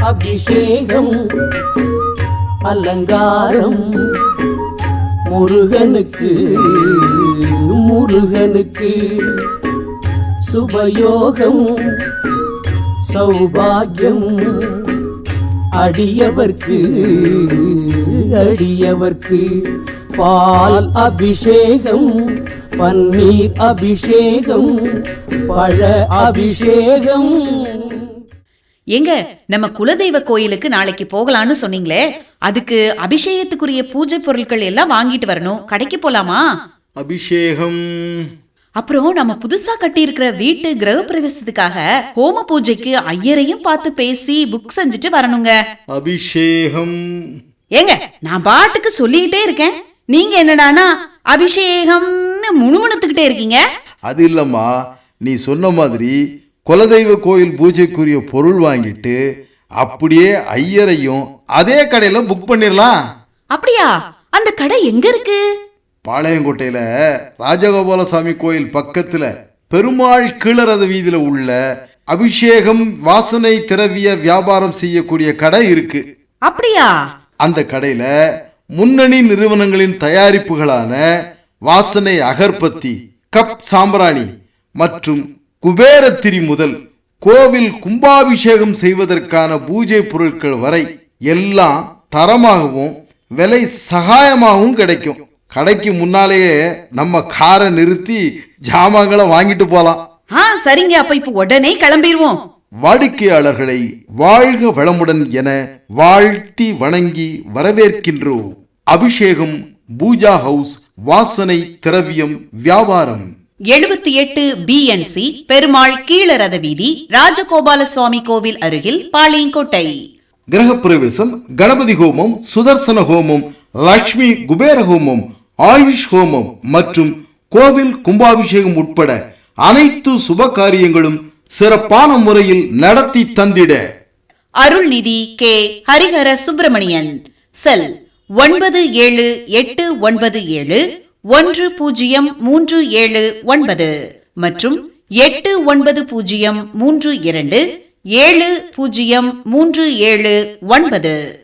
அபிஷேகம் அலங்காரம் முருகனுக்கு முருகனுக்கு சுபயோகம் சௌபாகியம் அடியவர்க்கு அடியவர்க்கு பால் அபிஷேகம் பன்னீர் அபிஷேகம் பழ அபிஷேகம். எங்க நம்ம குலதெய்வ கோயிலுக்கு நாளைக்கு போகலான்னு சொன்னீங்களே, அதுக்கு அபிஷேகத்துக்குரிய பூஜை பொருட்கள் எல்லாம் வாங்கிட்டு வரணும். கடைக்கு போலாமா? அபிஷேகம். அப்புறம் நம்ம புதுசா கட்டி இருக்கிற வீட்டு கிரக பிரவேசத்துக்காக ஹோம பூஜைக்கு ஐயரையும் பார்த்து பேசி புக் செஞ்சுட்டு வரணுங்க. அபிஷேகம். ஏங்க நான் பாட்டுக்கு சொல்லிக்கிட்டே இருக்கேன், நீங்க என்னடானா அபிஷேகம்னு முணுமுணுத்துக்கிட்டே இருக்கீங்க. அது இல்லம்மா, நீ சொன்ன மாதிரி குலதெய்வ கோயில் பூஜைக்குரிய பொருள் வாங்கிட்டு அப்படியே ஐயரையும் அதே கடையில புக் பண்ணிடலாம். அப்படியா? அந்த கடை எங்க இருக்கு? பாளையங்கோட்டையில ராஜகோபாலசாமி கோயில் பக்கத்துல பெருமாள் கீழரத வீதியில உள்ள அபிஷேகம் வாசனை திரவிய வியாபாரம் செய்யக்கூடிய கடை இருக்கு. அப்படியா? அந்த கடையில முன்னணி நிறுவனங்களின் தயாரிப்புகளான வாசனை அகர்பத்தி, கப் சாம்பிராணி மற்றும் குபேரத்திரி முதல் கோவில் கும்பாபிஷேகம் செய்வதற்கான பூஜை பொருட்கள் வரை எல்லாம் தரமாகவும் விலை சகாயமாகவும் கிடைக்கும். கடைக்கு முன்னாலேயே நம்ம காரை நிறுத்தி ஜாமான்களை வாங்கிட்டு போலாம். சரிங்க, அப்ப இப்ப உடனே கிளம்பிடுவோம். வாடிக்கையாளர்களை வாழ்க வளமுடன் என வாழ்த்தி வணங்கி வரவேற்கின்றோம். அபிஷேகம் பூஜா ஹவுஸ் வாசனை திரவியம் வியாபாரம் 78 BNC பெருமாள் கீழரத வீதி, ராஜகோபால சுவாமி கோவில் அருகில், பாளையங்கோட்டை. கிரகப்பிரவேசம், கணபதி ஹோமம், சுதர்சன ஹோமம், லட்சுமி குபேர ஹோமம், ஆயுஷ் ஹோமம் மற்றும் கோவில் கும்பாபிஷேகம் உட்பட அனைத்து சுப காரியங்களும் சிறப்பான முறையில் நடத்தி தந்திட அருள்நிதி கே ஹரிஹர சுப்பிரமணியன். செல் 9789710379 மற்றும் 8903270379.